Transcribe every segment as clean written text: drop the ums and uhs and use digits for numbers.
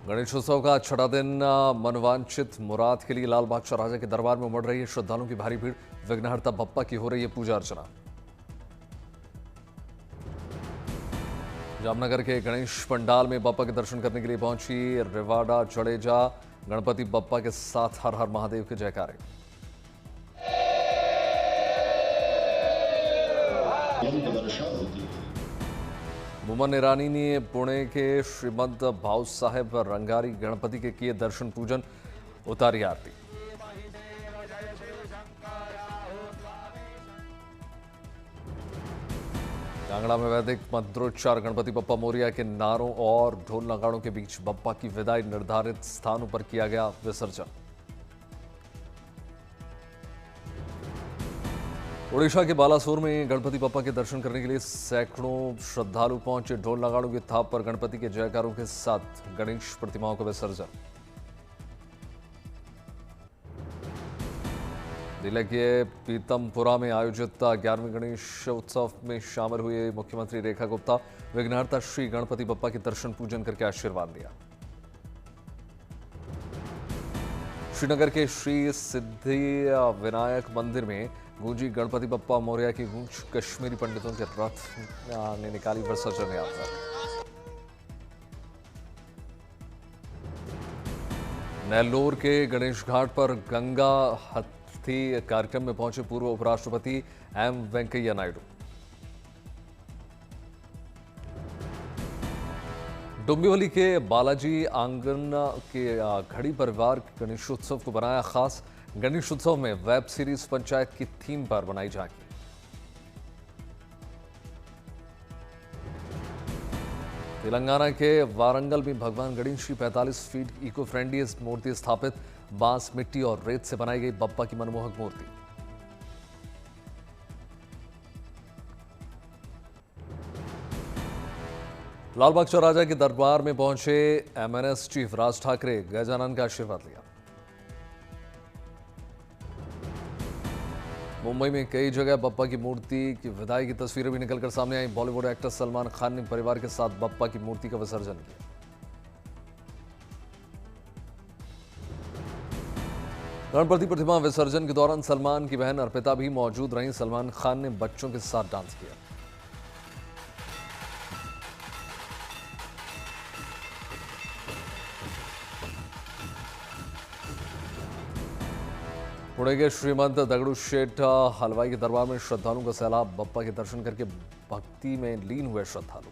गणेशोत्सव का छठा दिन मनवांछित मुराद के लिए लाल बादशाह राजा के दरबार में उमड़ रही है श्रद्धालुओं की भारी भीड़। विघ्नहर्ता बप्पा की हो रही है पूजा अर्चना। जामनगर के गणेश पंडाल में बप्पा के दर्शन करने के लिए पहुंची रेवाड़ा जडेजा। गणपति बप्पा के साथ हर हर महादेव के जयकारे। मोमन ईरानी ने पुणे के श्रीमद भाऊ साहेब रंगारी गणपति के किए दर्शन पूजन, उतारी आरती। कांगड़ा में वैदिक मंत्रोच्चार, गणपति बप्पा मोरिया के नारों और ढोल नगाड़ों के बीच बप्पा की विदाई, निर्धारित स्थानों पर किया गया विसर्जन। ओडिशा के बालासोर में गणपति बप्पा के दर्शन करने के लिए सैकड़ों श्रद्धालु पहुंचे। ढोल नगाड़ों की थाप पर गणपति के जयकारों के साथ गणेश प्रतिमाओं का विसर्जन। जिले के पीतमपुरा में आयोजित 11वें गणेश उत्सव में शामिल हुए मुख्यमंत्री रेखा गुप्ता। विघ्नहर्ता श्री गणपति बप्पा के दर्शन पूजन करके आशीर्वाद दिया। श्रीनगर के श्री सिद्धि विनायक मंदिर में गूंजी गणपति बप्पा मोरिया की गूंज। कश्मीरी पंडितों के रथ ने निकाली विसर्जन यात्रा। नेल्लोर के गणेश घाट पर गंगा हाथी कार्यक्रम में पहुंचे पूर्व उपराष्ट्रपति एम वेंकैया नायडू। डोंबिवली के बालाजी आंगन के घड़ी परिवार गणेशोत्सव को बनाया खास। गणेशोत्सव में वेब सीरीज पंचायत की थीम पर बनाई झांकी। तेलंगाना के वारंगल में भगवान गणेश की 45 फीट इको फ्रेंडली मूर्ति स्थापित। बांस, मिट्टी और रेत से बनाई गई बप्पा की मनमोहक मूर्ति। लाल बादशाह राजा के दरबार में पहुंचे एमएनएस चीफ राज ठाकरे। गजानन का आशीर्वाद लिया। मुंबई में कई जगह बप्पा की मूर्ति की विदाई की तस्वीरें भी निकलकर सामने आई। बॉलीवुड एक्टर सलमान खान ने परिवार के साथ बप्पा की मूर्ति का विसर्जन किया। गणपति प्रतिमा विसर्जन के दौरान सलमान की बहन अर्पिता भी मौजूद रहीं। सलमान खान ने बच्चों के साथ डांस किया। पुणे के श्रीमंत दगड़ू शेठ हलवाई के दरबार में श्रद्धालुओं का सैलाब। बप्पा के दर्शन करके भक्ति में लीन हुए श्रद्धालु।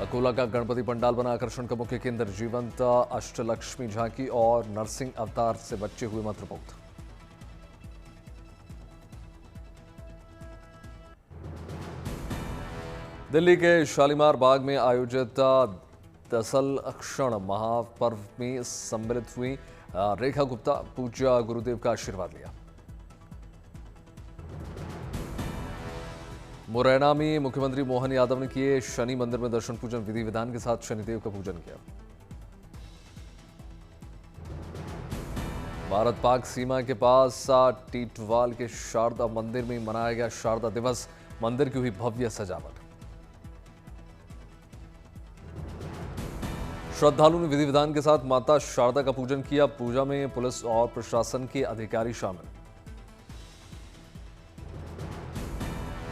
अकोला का गणपति पंडाल बना आकर्षण का मुख्य केंद्र। जीवंत अष्टलक्ष्मी झांकी और नरसिंह अवतार से बच्चे हुए मंत्रमुग्ध। दिल्ली के शालीमार बाग में आयोजित दशलक्षण महापर्व में सम्मिलित हुई रेखा गुप्ता। पूज्य गुरुदेव का आशीर्वाद लिया। मुरैना में मुख्यमंत्री मोहन यादव ने किए शनि मंदिर में दर्शन पूजन। विधि विधान के साथ शनिदेव का पूजन किया। भारत पाक सीमा के पास टीटवाल के शारदा मंदिर में मनाया गया शारदा दिवस। मंदिर की हुई भव्य सजावट। श्रद्धालुओं ने विधि विधान के साथ माता शारदा का पूजन किया। पूजा में पुलिस और प्रशासन के अधिकारी शामिल।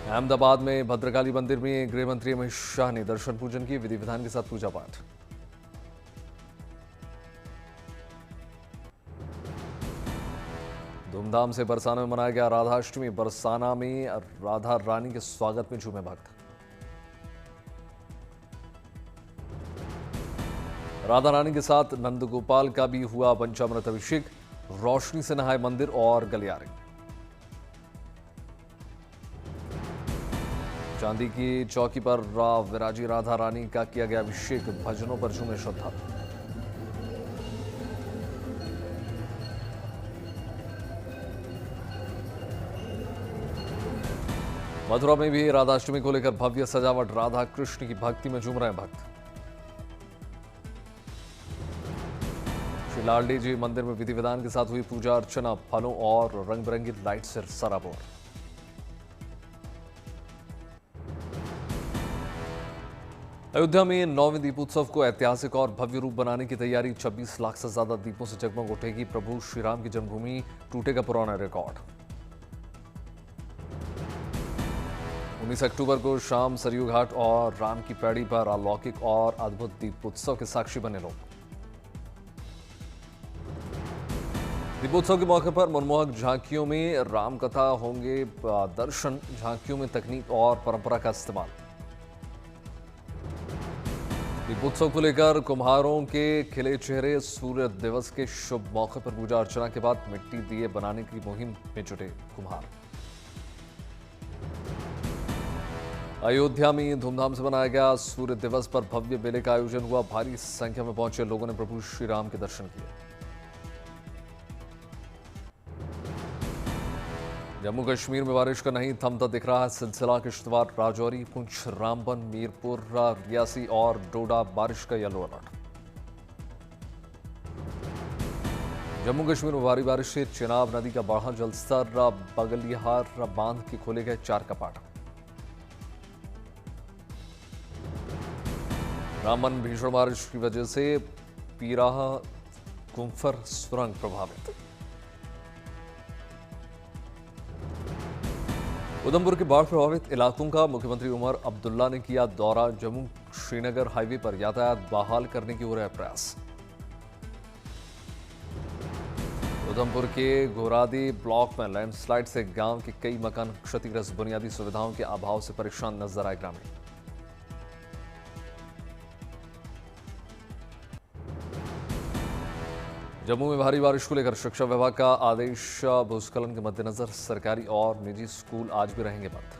अहमदाबाद में भद्रकाली मंदिर में गृह मंत्री अमित शाह ने दर्शन पूजन किए। विधि विधान के साथ पूजा पाठ। धूमधाम से बरसाना में मनाया गया राधाष्टमी। बरसाना में राधा रानी के स्वागत में झूमे भक्त। राधा रानी के साथ नंदगोपाल का भी हुआ पंचामृत अभिषेक। रोशनी से नहाए मंदिर और गलियारे। चांदी की चौकी पर विराजी राधा रानी का किया गया अभिषेक। भजनों पर झूमे श्रद्धालु। मथुरा में भी राधाष्टमी को लेकर भव्य सजावट। राधा कृष्ण की भक्ति में झूम रहे भक्त। श्री लालडी जी मंदिर में विधि विधान के साथ हुई पूजा अर्चना। फलों और रंग बिरंगी लाइट से सराबोर। अयोध्या में 9वें दीपोत्सव को ऐतिहासिक और भव्य रूप बनाने की तैयारी। 26 लाख से ज्यादा दीपों से जगमग उठेगी। प्रभु श्री राम की जन्मभूमि, टूटेगा पुराना रिकॉर्ड। 19 अक्टूबर को शाम सरयू घाट और राम की पैड़ी पर अलौकिक और अद्भुत दीपोत्सव के साक्षी बने लोग। दीपोत्सव के मौके पर मनमोहक झांकियों में रामकथा होंगे दर्शन। झांकियों में तकनीक और परंपरा का इस्तेमाल। दीपोत्सव को लेकर कुम्हारों के खिले चेहरे। सूर्य दिवस के शुभ मौके पर पूजा अर्चना के बाद मिट्टी दिए बनाने की मुहिम में जुटे कुम्हार। अयोध्या में धूमधाम से मनाया गया सूर्य दिवस पर भव्य मेले का आयोजन हुआ। भारी संख्या में पहुंचे लोगों ने प्रभु श्री राम के दर्शन किए। जम्मू कश्मीर में बारिश का नहीं थमता दिख रहा है सिलसिला। किश्तवाड़, राजौरी, पुंछ, रामबन, मीरपुर, रियासी और डोडा बारिश का येलो अलर्ट। जम्मू कश्मीर में भारी बारिश से चिनाब नदी का बढ़ा जलस्तर। बगलिहार बांध के खोले गए 4 कपाट। रामबन भीषण बारिश की वजह से पीराह गुम्फर सुरंग प्रभावित। उधमपुर के बाढ़ प्रभावित इलाकों का मुख्यमंत्री उमर अब्दुल्ला ने किया दौरा। जम्मू श्रीनगर हाईवे पर यातायात बहाल करने की हो रहा है प्रयास। उधमपुर के घोरादी ब्लॉक में लैंडस्लाइड से गांव के कई मकान क्षतिग्रस्त। बुनियादी सुविधाओं के अभाव से परेशान नजर आए ग्रामीण। जम्मू में भारी बारिश को लेकर शिक्षा विभाग का आदेश। भूस्खलन के मद्देनजर सरकारी और निजी स्कूल आज भी रहेंगे बंद।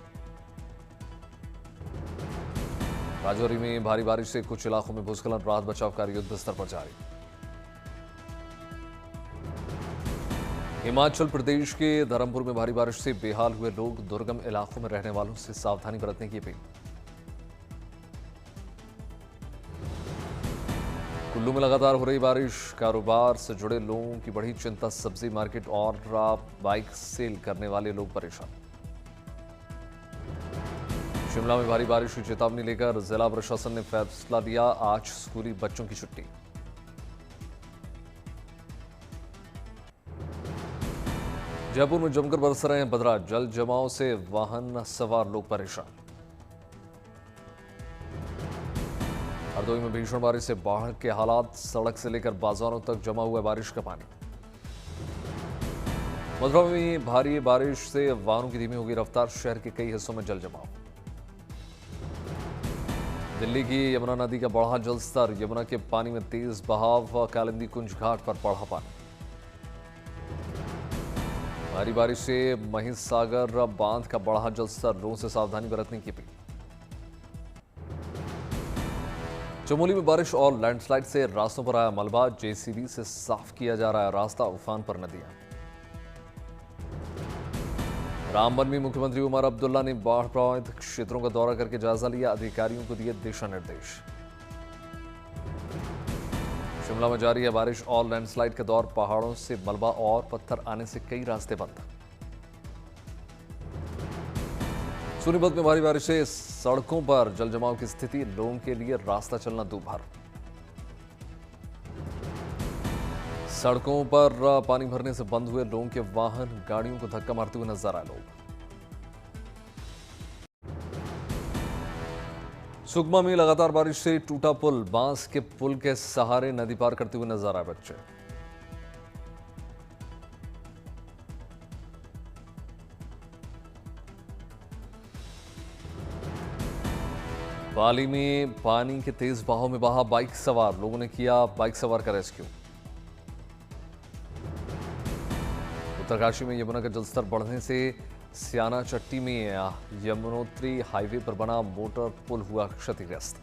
राजौरी में भारी बारिश से कुछ इलाकों में भूस्खलन। राहत बचाव कार्य युद्ध स्तर पर जारी। हिमाचल प्रदेश के धर्मपुर में भारी बारिश से बेहाल हुए लोग। दुर्गम इलाकों में रहने वालों से सावधानी बरतने की अपील। कुल्लू में लगातार हो रही बारिश। कारोबार से जुड़े लोगों की बढ़ी चिंता। सब्जी मार्केट और बाइक सेल करने वाले लोग परेशान। शिमला में भारी बारिश की चेतावनी लेकर जिला प्रशासन ने फैसला लिया। आज स्कूली बच्चों की छुट्टी। जयपुर में जमकर बरस रहे हैं बदरा। जल जमाव से वाहन सवार लोग परेशान। हरदोई में भीषण बारिश से बाढ़ के हालात। सड़क से लेकर बाजारों तक जमा हुआ बारिश का पानी। मथुरा में भारी बारिश से वाहनों की धीमी होगी रफ्तार। शहर के कई हिस्सों में जल जमाव। दिल्ली की यमुना नदी का बढ़ा जलस्तर। यमुना के पानी में तेज बहाव। कालिंदी कुंज घाट पर बढ़ा पानी। भारी बारिश से महिसागर बांध का बढ़ा जलस्तर। लोगों से सावधानी बरतने की अपील। चमोली में बारिश और लैंडस्लाइड से रास्तों पर आया मलबा। जेसीबी से साफ किया जा रहा है रास्ता। उफान पर नदियां। रामबन में मुख्यमंत्री उमर अब्दुल्ला ने बाढ़ प्रभावित क्षेत्रों का दौरा करके जायजा लिया। अधिकारियों को दिए दिशा निर्देश। शिमला में जारी है बारिश और लैंडस्लाइड के दौर। पहाड़ों से मलबा और पत्थर आने से कई रास्ते बंद। सोनीपत में भारी बारिश से सड़कों पर जलजमाव की स्थिति। लोगों के लिए रास्ता चलना दूभर। सड़कों पर पानी भरने से बंद हुए लोगों के वाहन। गाड़ियों को धक्का मारते हुए नजर आए लोग। सुकमा में लगातार बारिश से टूटा पुल। बांस के पुल के सहारे नदी पार करते हुए नजर आए बच्चे। पाली में पानी के तेज बहाव में बहा बाइक सवार। लोगों ने किया बाइक सवार का रेस्क्यू। उत्तरकाशी में यमुना का जलस्तर बढ़ने से सियाना चट्टी में यमुनोत्री हाईवे पर बना मोटर पुल हुआ क्षतिग्रस्त।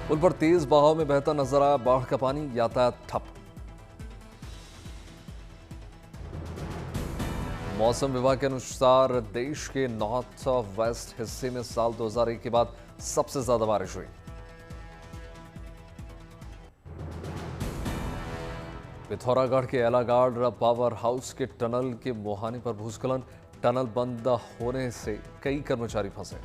पुल पर तेज बहाव में बहता नजर आया बाढ़ का पानी। यातायात ठप। मौसम विभाग के अनुसार देश के नॉर्थ वेस्ट हिस्से में साल 2001 के बाद सबसे ज्यादा बारिश हुई। पिथौरागढ़ के एलागाड़ पावर हाउस के टनल के मुहाने पर भूस्खलन। टनल बंद होने से कई कर्मचारी फंसे।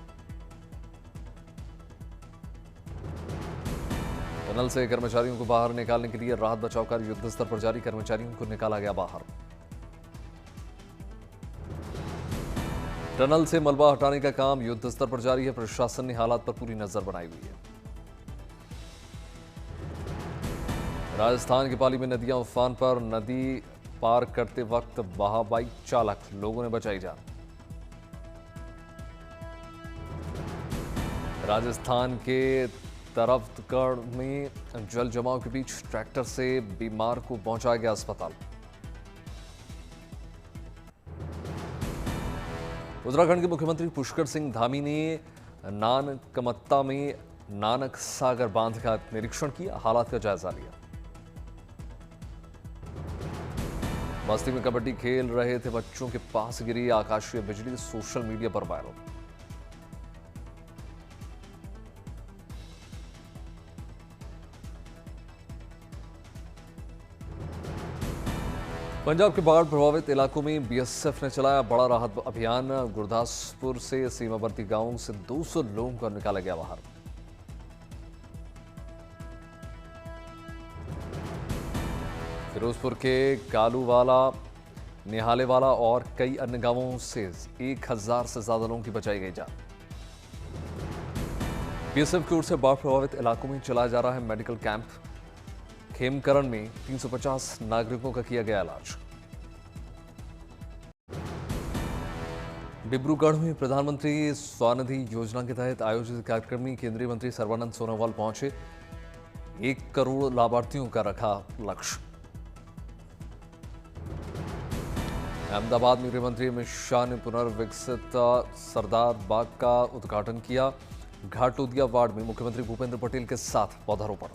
टनल से कर्मचारियों को बाहर निकालने के लिए राहत बचाव कार्य युद्ध स्तर पर जारी, कर्मचारियों को निकाला गया बाहर। टनल से मलबा हटाने का काम युद्ध स्तर पर जारी है, प्रशासन ने हालात पर पूरी नजर बनाई हुई है। राजस्थान के पाली में नदियां उफान पर, नदी पार करते वक्त बहा बाइक चालक, लोगों ने बचाई जान। राजस्थान के तरफगढ़ में जल जमाव के बीच ट्रैक्टर से बीमार को पहुंचाया गया अस्पताल। उत्तराखंड के मुख्यमंत्री पुष्कर सिंह धामी ने नानकमत्ता में नानक सागर बांध का निरीक्षण किया, हालात का जायजा लिया। बस्ती में कबड्डी खेल रहे थे बच्चों के पास गिरी आकाशीय बिजली, सोशल मीडिया पर वायरल। पंजाब के बाढ़ प्रभावित इलाकों में बीएसएफ ने चलाया बड़ा राहत अभियान, गुरदासपुर से सीमावर्ती गांवों से 200 लोगों को निकाला गया बाहर। फिरोजपुर के कालूवाला, निहालेवाला और कई अन्य गांवों से 1000 से ज्यादा लोगों की बचाई गई जान। बीएसएफ की ओर से बाढ़ प्रभावित इलाकों में चलाया जा रहा है मेडिकल कैंप। खेमकरण में 350 नागरिकों का किया गया इलाज। डिब्रूगढ़ में प्रधानमंत्री स्वनिधि योजना के तहत आयोजित कार्यक्रम में केंद्रीय मंत्री सर्बानंद सोनोवाल पहुंचे। 1 करोड़ लाभार्थियों का रखा लक्ष्य। अहमदाबाद में गृह मंत्री अमित शाह ने पुनर्विकसित सरदार बाग का उद्घाटन किया। घाटोदिया वार्ड में मुख्यमंत्री भूपेंद्र पटेल के साथ पौधारोपण।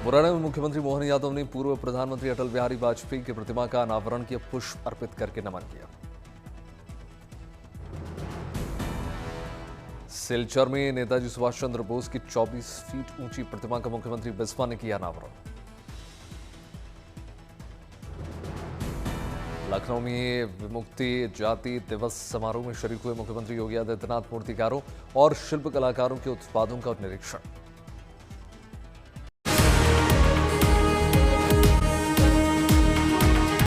मुरैना में मुख्यमंत्री मोहन यादव ने पूर्व प्रधानमंत्री अटल बिहारी वाजपेयी की प्रतिमा का अनावरण किया, पुष्प अर्पित करके नमन किया। सिलचर में नेताजी सुभाष चंद्र बोस की 24 फीट ऊंची प्रतिमा का मुख्यमंत्री बिस्वा ने किया अनावरण। लखनऊ में विमुक्ति जाति दिवस समारोह में शरीक हुए मुख्यमंत्री योगी आदित्यनाथ, मूर्तिकारों और शिल्प कलाकारों के उत्पादों का निरीक्षण।